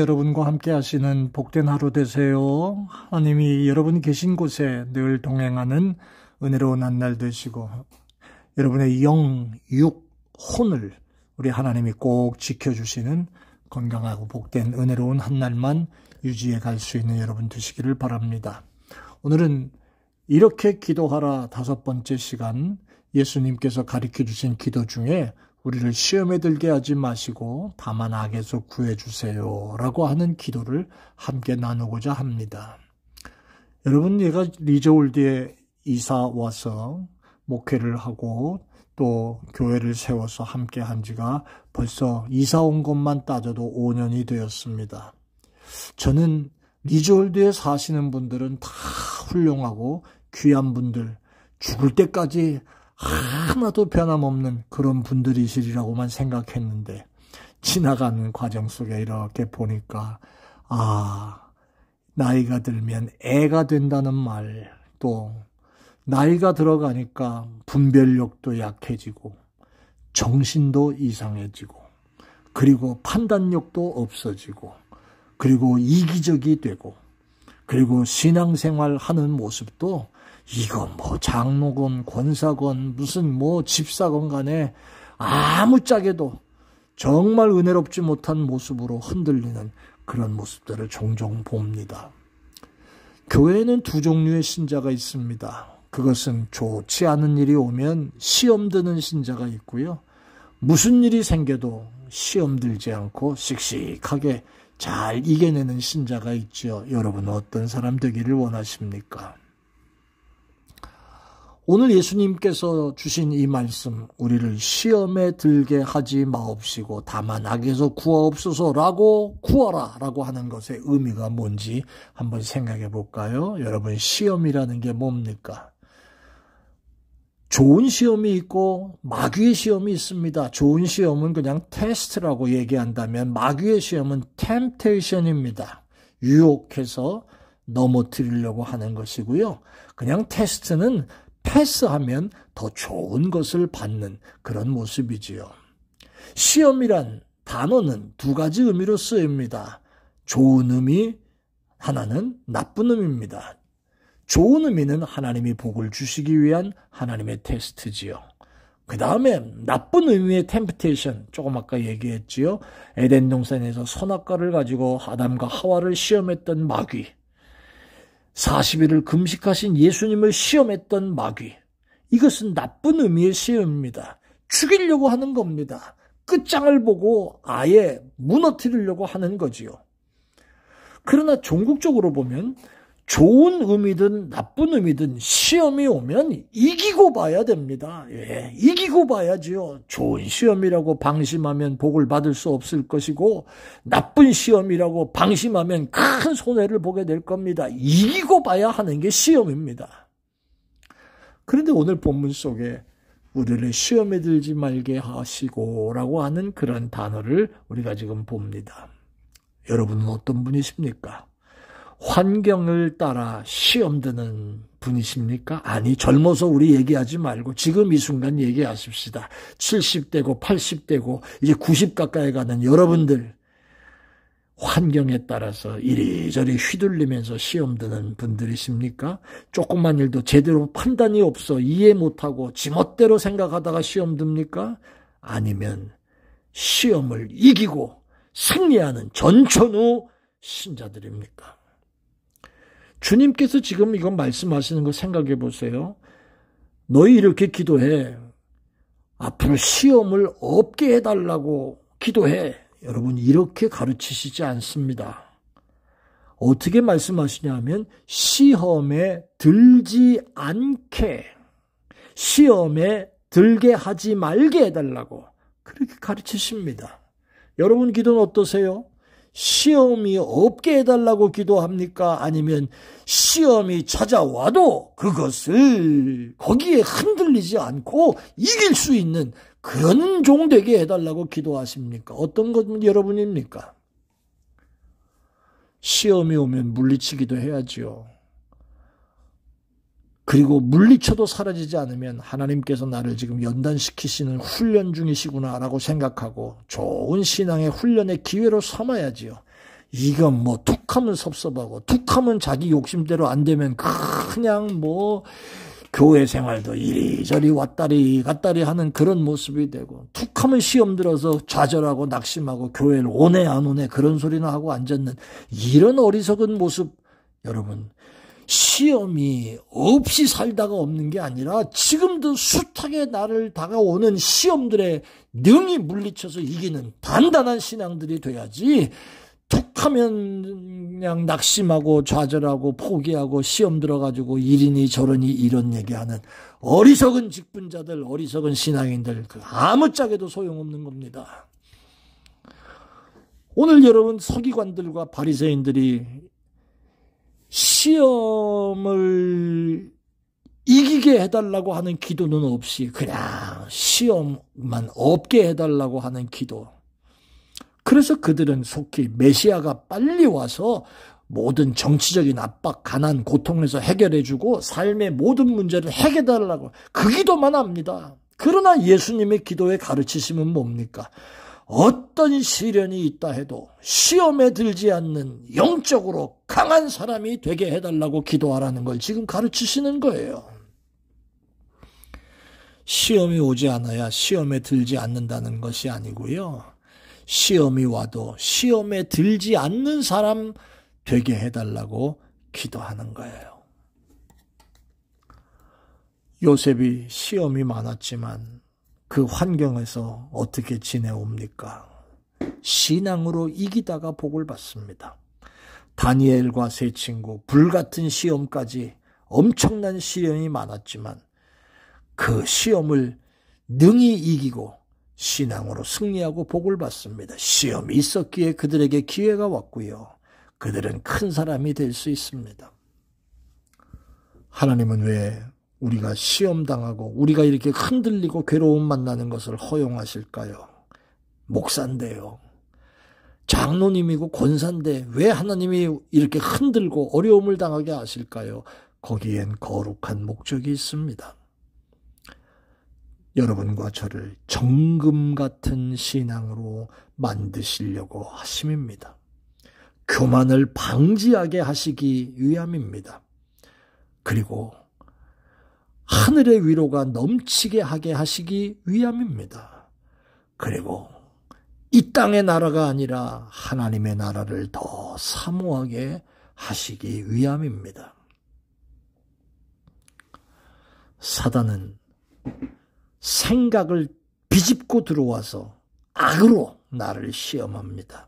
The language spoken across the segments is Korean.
여러분과 함께 하시는 복된 하루 되세요. 하나님이 여러분이 계신 곳에 늘 동행하는 은혜로운 한 날 되시고 여러분의 영, 육, 혼을 우리 하나님이 꼭 지켜주시는 건강하고 복된 은혜로운 한 날만 유지해 갈 수 있는 여러분 되시기를 바랍니다. 오늘은 이렇게 기도하라 5번째 시간, 예수님께서 가르쳐 주신 기도 중에 우리를 시험에 들게 하지 마시고 다만 악에서 구해주세요 라고 하는 기도를 함께 나누고자 합니다. 여러분, 제가 리저월드에 이사 와서 목회를 하고 또 교회를 세워서 함께 한 지가 벌써 이사 온 것만 따져도 5년이 되었습니다. 저는 리저월드에 사시는 분들은 다 훌륭하고 귀한 분들, 죽을 때까지 하나도 변함없는 그런 분들이시리라고만 생각했는데 지나가는 과정 속에 이렇게 보니까 나이가 들면 애가 된다는 말, 또 나이가 들어가니까 분별력도 약해지고 정신도 이상해지고 그리고 판단력도 없어지고 그리고 이기적이 되고 그리고 신앙생활 하는 모습도 이거 뭐 장로건 권사건 무슨 뭐 집사건 간에 아무짝에도 정말 은혜롭지 못한 모습으로 흔들리는 그런 모습들을 종종 봅니다. 교회에는 두 종류의 신자가 있습니다. 그것은 좋지 않은 일이 오면 시험 드는 신자가 있고요. 무슨 일이 생겨도 시험 들지 않고 씩씩하게 잘 이겨내는 신자가 있죠. 여러분은 어떤 사람 되기를 원하십니까? 오늘 예수님께서 주신 이 말씀, 우리를 시험에 들게 하지 마옵시고 다만 악에서 구하옵소서라고 구하라 라고 하는 것의 의미가 뭔지 한번 생각해 볼까요? 여러분, 시험이라는 게 뭡니까? 좋은 시험이 있고 마귀의 시험이 있습니다. 좋은 시험은 그냥 테스트라고 얘기한다면 마귀의 시험은 템테이션입니다. 유혹해서 넘어뜨리려고 하는 것이고요. 그냥 테스트는 패스하면 더 좋은 것을 받는 그런 모습이지요. 시험이란 단어는 두 가지 의미로 쓰입니다. 좋은 의미, 하나는 나쁜 의미입니다. 좋은 의미는 하나님이 복을 주시기 위한 하나님의 테스트지요. 그 다음에 나쁜 의미의 템프테이션, 조금 아까 얘기했지요. 에덴 동산에서 선악과를 가지고 아담과 하와를 시험했던 마귀, 40일을 금식하신 예수님을 시험했던 마귀, 이것은 나쁜 의미의 시험입니다. 죽이려고 하는 겁니다. 끝장을 보고 아예 무너뜨리려고 하는 거지요. 그러나 종국적으로 보면 좋은 의미든 나쁜 의미든 시험이 오면 이기고 봐야 됩니다. 예, 이기고 봐야지요. 좋은 시험이라고 방심하면 복을 받을 수 없을 것이고 나쁜 시험이라고 방심하면 큰 손해를 보게 될 겁니다. 이기고 봐야 하는 게 시험입니다. 그런데 오늘 본문 속에 우리를 시험에 들지 말게 하시고 라고 하는 그런 단어를 우리가 지금 봅니다. 여러분은 어떤 분이십니까? 환경을 따라 시험 드는 분이십니까? 아니, 젊어서 우리 얘기하지 말고 지금 이 순간 얘기하십시다. 70대고 80대고 이제 90 가까이 가는 여러분들, 환경에 따라서 이리저리 휘둘리면서 시험 드는 분들이십니까? 조그만 일도 제대로 판단이 없어 이해 못하고 지멋대로 생각하다가 시험 듭니까? 아니면 시험을 이기고 승리하는 전천후 신자들입니까? 주님께서 지금 이거 말씀하시는 거 생각해 보세요. 너희 이렇게 기도해. 앞으로 시험을 없게 해달라고 기도해. 여러분, 이렇게 가르치시지 않습니다. 어떻게 말씀하시냐면 시험에 들지 않게, 시험에 들게 하지 말게 해달라고 그렇게 가르치십니다. 여러분 기도는 어떠세요? 시험이 없게 해달라고 기도합니까? 아니면 시험이 찾아와도 그것을 거기에 흔들리지 않고 이길 수 있는 그런 종 되게 해달라고 기도하십니까? 어떤 것 여러분입니까? 시험이 오면 물리치기도 해야지요. 그리고 물리쳐도 사라지지 않으면 하나님께서 나를 지금 연단시키시는 훈련 중이시구나라고 생각하고 좋은 신앙의 훈련의 기회로 삼아야지요. 이건 뭐 툭하면 섭섭하고 툭하면 자기 욕심대로 안 되면 그냥 뭐 교회 생활도 이리저리 왔다리 갔다리 하는 그런 모습이 되고, 툭하면 시험 들어서 좌절하고 낙심하고 교회를 오네 안 오네 그런 소리나 하고 앉았는 이런 어리석은 모습. 여러분, 시험이 없이 살다가 없는 게 아니라 지금도 숱하게 나를 다가오는 시험들에 능히 물리쳐서 이기는 단단한 신앙들이 돼야지, 툭하면 그냥 낙심하고 좌절하고 포기하고 시험 들어가지고 이리니 저러니 이런 얘기하는 어리석은 직분자들, 어리석은 신앙인들, 아무짝에도 소용없는 겁니다. 오늘 여러분, 서기관들과 바리새인들이 시험을 이기게 해달라고 하는 기도는 없이 그냥 시험만 없게 해달라고 하는 기도. 그래서 그들은 속히 메시아가 빨리 와서 모든 정치적인 압박, 가난, 고통에서 해결해주고 삶의 모든 문제를 해결해달라고 그 기도만 합니다. 그러나 예수님의 기도의 가르치심은 뭡니까? 어떤 시련이 있다 해도 시험에 들지 않는 영적으로 강한 사람이 되게 해달라고 기도하라는 걸 지금 가르치시는 거예요. 시험이 오지 않아야 시험에 들지 않는다는 것이 아니고요. 시험이 와도 시험에 들지 않는 사람 되게 해달라고 기도하는 거예요. 요셉이 시험이 많았지만 그 환경에서 어떻게 지내옵니까? 신앙으로 이기다가 복을 받습니다. 다니엘과 세 친구, 불같은 시험까지 엄청난 시련이 많았지만 그 시험을 능히 이기고 신앙으로 승리하고 복을 받습니다. 시험이 있었기에 그들에게 기회가 왔고요. 그들은 큰 사람이 될 수 있습니다. 하나님은 왜 우리가 시험당하고 우리가 이렇게 흔들리고 괴로움 만나는 것을 허용하실까요? 목사인데요. 장로님이고 권사인데 왜 하나님이 이렇게 흔들고 어려움을 당하게 하실까요? 거기엔 거룩한 목적이 있습니다. 여러분과 저를 정금 같은 신앙으로 만드시려고 하심입니다. 교만을 방지하게 하시기 위함입니다. 그리고 하늘의 위로가 넘치게 하게 하시기 위함입니다. 그리고 이 땅의 나라가 아니라 하나님의 나라를 더 사모하게 하시기 위함입니다. 사단은 생각을 비집고 들어와서 악으로 나를 시험합니다.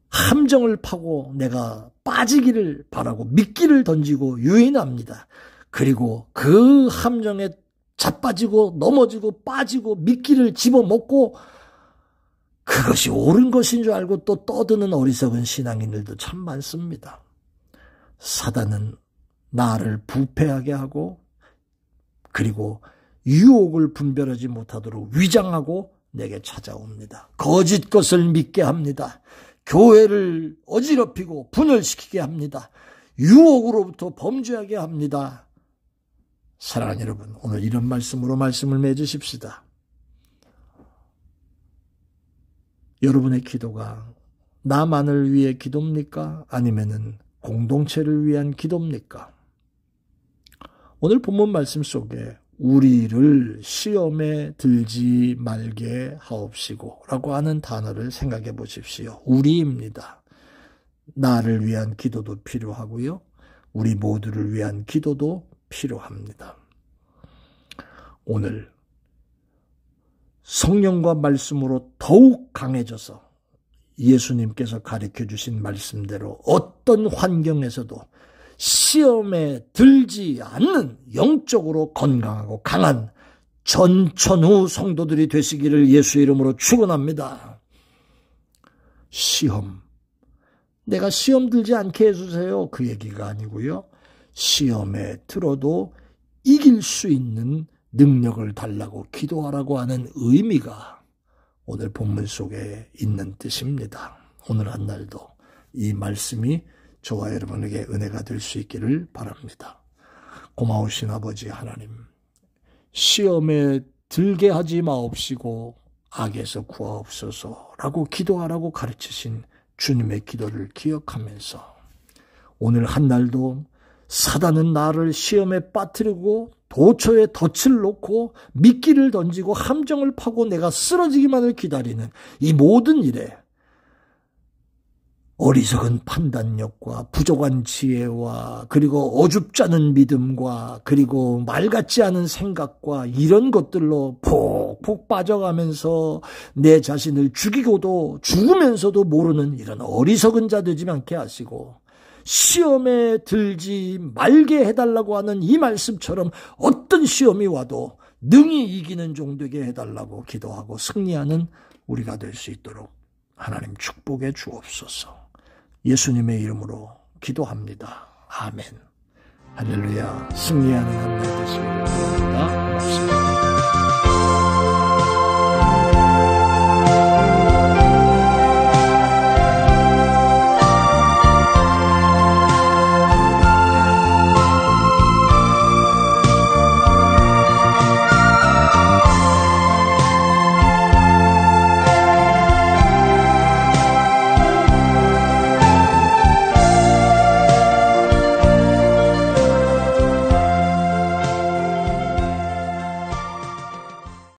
함정을 파고 내가 빠지기를 바라고 미끼를 던지고 유인합니다. 그리고 그 함정에 자빠지고 넘어지고 빠지고 미끼를 집어먹고 그것이 옳은 것인 줄 알고 또 떠드는 어리석은 신앙인들도 참 많습니다. 사단은 나를 부패하게 하고 그리고 유혹을 분별하지 못하도록 위장하고 내게 찾아옵니다. 거짓 것을 믿게 합니다. 교회를 어지럽히고 분열시키게 합니다. 유혹으로부터 범죄하게 합니다. 사랑하는 여러분, 오늘 이런 말씀으로 말씀을 맺으십시다. 여러분의 기도가 나만을 위해 기도입니까? 아니면은 공동체를 위한 기도입니까? 오늘 본문 말씀 속에 우리를 시험에 들지 말게 하옵시고 라고 하는 단어를 생각해 보십시오. 우리입니다. 나를 위한 기도도 필요하고요. 우리 모두를 위한 기도도 필요합니다. 오늘 성령과 말씀으로 더욱 강해져서 예수님께서 가르쳐 주신 말씀대로 어떤 환경에서도 시험에 들지 않는 영적으로 건강하고 강한 전천후 성도들이 되시기를 예수 이름으로 축원합니다. 시험, 내가 시험 들지 않게 해주세요. 그 얘기가 아니고요. 시험에 들어도 이길 수 있는 능력을 달라고 기도하라고 하는 의미가 오늘 본문 속에 있는 뜻입니다. 오늘 한 날도 이 말씀이 저와 여러분에게 은혜가 될 수 있기를 바랍니다. 고마우신 아버지 하나님, 시험에 들게 하지 마옵시고 악에서 구하옵소서라고 기도하라고 가르치신 주님의 기도를 기억하면서 오늘 한 날도 사단은 나를 시험에 빠뜨리고 도처에 덫을 놓고 미끼를 던지고 함정을 파고 내가 쓰러지기만을 기다리는 이 모든 일에 어리석은 판단력과 부족한 지혜와 그리고 어줍지 않은 믿음과 그리고 말 같지 않은 생각과 이런 것들로 폭폭 빠져가면서 내 자신을 죽이고도 죽으면서도 모르는 이런 어리석은 자 되지 않게 하시고 시험에 들지 말게 해달라고 하는 이 말씀처럼 어떤 시험이 와도 능히 이기는 종 되게 해달라고 기도하고 승리하는 우리가 될 수 있도록 하나님 축복해 주옵소서. 예수님의 이름으로 기도합니다. 아멘. 할렐루야. 승리하는 한 날 되시기를 바랍니다. 고맙습니다.